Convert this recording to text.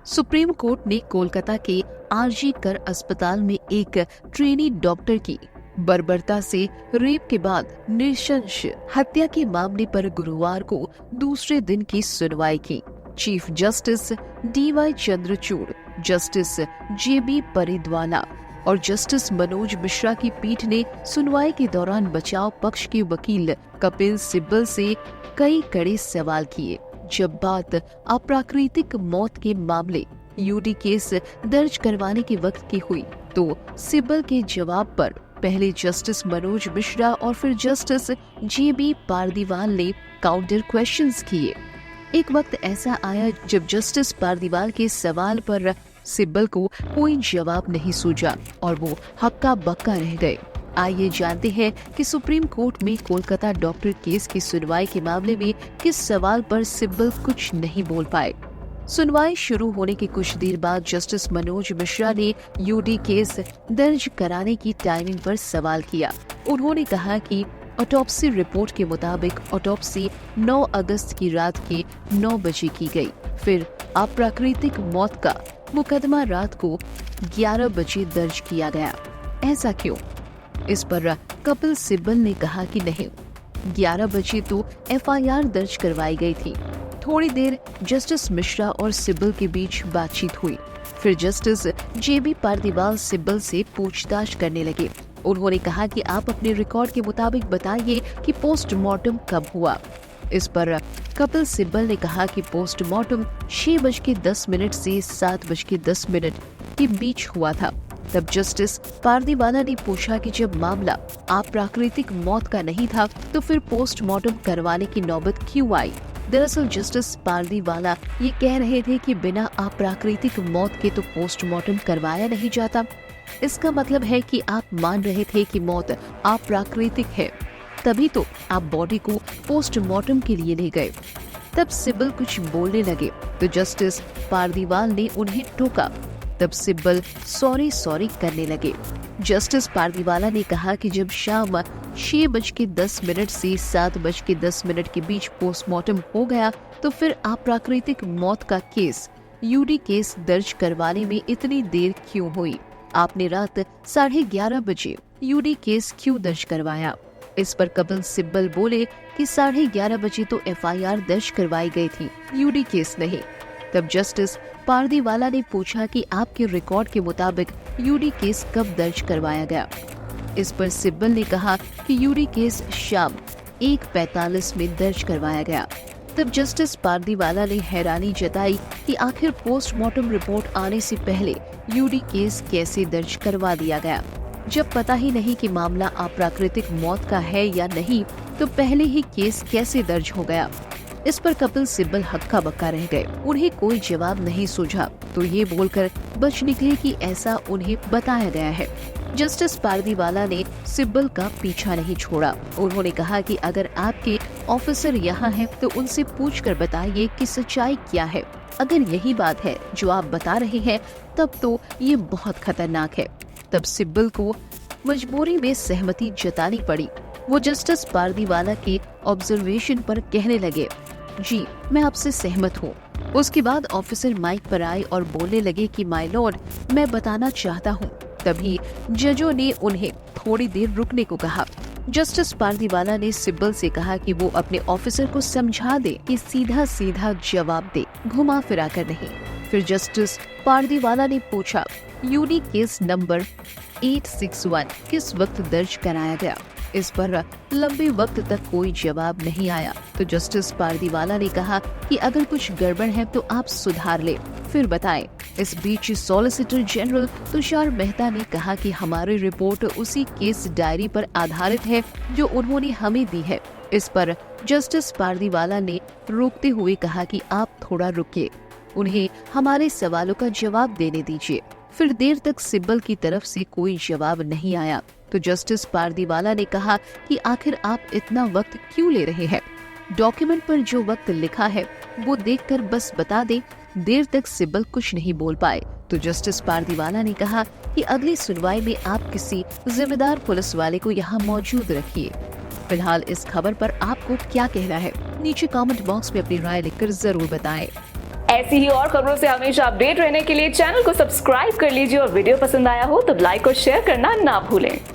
Supreme court ने कोलकाता के RG कर अस्पताल में एक ट्रेनी डॉक्टर की बर्बरता से रेप के बाद नृशंस हत्या के मामले पर गुरुवार को दूसरे दिन की सुनवाई की। Chief justice D Y Chandrachud, justice J B Pardiwala और जस्टिस मनोज मिश्रा की पीठ ने सुनवाई के दौरान बचाव पक्ष के वकील कपिल सिब्बल से कई कड़े सवाल किए। जब बात अप्राकृतिक मौत के मामले यूडी केस दर्ज करवाने के वक्त की हुई, तो सिब्बल के जवाब पर पहले जस्टिस मनोज मिश्रा और फिर जस्टिस जेबी पारदीवाल ने काउंटर क्वेश्चंस किए। एक वक्त ऐसा आया जब जस्टिस पारदीवाल के सवाल पर सिब्बल को कोई जवाब नहीं सूझा और वो हक्का बक्का रह गए। आइए जानते हैं कि सुप्रीम कोर्ट में कोलकाता डॉक्टर केस की सुनवाई के मामले में किस सवाल पर सिब्बल कुछ नहीं बोल पाए। सुनवाई शुरू होने के कुछ देर बाद जस्टिस मनोज मिश्रा ने यूडी केस दर्ज कराने की टाइमिंग पर सवाल किया। उन्होंने कहा कि ऑटोप्सी रिपोर्ट के मुताबिक ऑटोप्सी 9 अगस्त की रात के 9 बजे की गई। फिर अप्राकृतिक मौत का मुकदमा रात को 11 बजे दर्ज किया गया। ऐसा क्यों? इस पर कपिल सिब्बल ने कहा कि नहीं, 11 बजे तो एफआईआर दर्ज करवाई गई थी। थोड़ी देर जस्टिस मिश्रा और सिब्बल के बीच बातचीत हुई। फिर जस्टिस जेबी पारदीवाल सिब्बल से पूछताछ करने लगे। उन्होंने कहा कि आप अपने रिकॉर्ड के मुताबिक बताइए कि पोस्टमार्टम कब हुआ। इस पर कपिल सिब्बल ने कहा कि पोस्टमार्टम 6:10 से 7:10 के बीच हुआ था। तब जस्टिस पारदीवाला ने पूछा कि जब मामला अप्राकृतिक मौत का नहीं था तो फिर पोस्टमार्टम करवाने की नौबत क्यों आई? दरअसल जस्टिस पारदीवाला ये कह रहे थे कि बिना अप्राकृतिक मौत के तो पोस्टमार्टम करवाया नहीं जाता। इसका मतलब है कि आप मान रहे थे कि मौत अप्राकृतिक है, तभी तो आप बॉडी को पोस्टमार्टम के लिए ले गए। तब सिब्बल कुछ बोलने लगे तो जस्टिस पारदीवाल ने उन्हें टोका। तब सिब्बल सॉरी करने लगे। जस्टिस पारदीवाला ने कहा कि जब शाम 6:10 से 7:10 के बीच पोस्टमार्टम हो गया तो फिर अप्राकृतिक मौत का केस यूडी केस दर्ज करवाने में इतनी देर क्यों हुई? आपने रात 11:30 बजे यूडी केस क्यों दर्ज करवाया? इस पर कपिल सिब्बल बोले कि 11:30 बजे तो एफआईआर दर्ज करवाई गई थी, यूडी केस नहीं। तब जस्टिस पारदीवाला ने पूछा कि आपके रिकॉर्ड के मुताबिक यूडी केस कब दर्ज करवाया गया? इस पर सिब्बल ने कहा कि यूडी केस शाम 1:45 में दर्ज करवाया गया। तब जस्टिस पारदीवाला ने हैरानी जताई कि आखिर पोस्टमार्टम रिपोर्ट आने से पहले यूडी केस कैसे दर्ज करवा दिया गया? जब पता ही नहीं कि मामला अप्राकृतिक मौत का है या नहीं, तो पहले ही केस कैसे दर्ज हो गया? इस पर कपिल सिब्बल हक्का बक्का रह गए। उन्हें कोई जवाब नहीं सूझा तो ये बोलकर बच निकले कि ऐसा उन्हें बताया गया है। जस्टिस पारदीवाला ने सिब्बल का पीछा नहीं छोड़ा। उन्होंने कहा कि अगर आपके ऑफिसर यहाँ हैं तो उनसे पूछकर बताइए कि सच्चाई क्या है। अगर यही बात है जो आप बता रहे हैं तब तो ये बहुत खतरनाक है। तब सिब्बल को मजबूरी में सहमति जतानी पड़ी। वो जस्टिस पारदीवाला के ऑब्जर्वेशन पर कहने लगे, जी मैं आपसे सहमत हूँ। उसके बाद ऑफिसर माइक पर आए और बोलने लगे कि माय लॉर्ड, मैं बताना चाहता हूँ। तभी जजों ने उन्हें थोड़ी देर रुकने को कहा। जस्टिस पारदीवाला ने सिब्बल से कहा कि वो अपने ऑफिसर को समझा दे कि सीधा सीधा जवाब दे, घुमा फिरा कर नहीं। फिर जस्टिस पारदीवाला ने पूछा, यूडी केस नंबर 861 किस वक्त दर्ज कराया गया? इस पर लंबे वक्त तक कोई जवाब नहीं आया। तो जस्टिस पारदीवाला ने कहा कि अगर कुछ गड़बड़ है तो आप सुधार ले, फिर बताएं। इस बीच सॉलिसिटर जनरल तुषार मेहता ने कहा कि हमारी रिपोर्ट उसी केस डायरी पर आधारित है जो उन्होंने हमें दी है। इस पर जस्टिस पारदीवाला ने रोकते हुए कहा कि आप थोड़ा रुकिए, उन्हें हमारे सवालों का जवाब देने दीजिए। फिर देर तक सिब्बल की तरफ से कोई जवाब नहीं आया तो जस्टिस पारदीवाला ने कहा कि आखिर आप इतना वक्त क्यों ले रहे हैं? डॉक्यूमेंट पर जो वक्त लिखा है वो देखकर बस बता दे। देर तक सिब्बल कुछ नहीं बोल पाए तो जस्टिस पारदीवाला ने कहा कि अगली सुनवाई में आप किसी जिम्मेदार पुलिस वाले को यहाँ मौजूद रखिए। फिलहाल इस खबर पर आपको क्या कहना है? नीचे कमेंट बॉक्स में अपनी राय लिखकर जरूर बताएं। ऐसी ही और खबरों से हमेशा अपडेट रहने के लिए चैनल को सब्सक्राइब कर लीजिए और वीडियो पसंद आया हो तो लाइक और शेयर करना ना भूलें।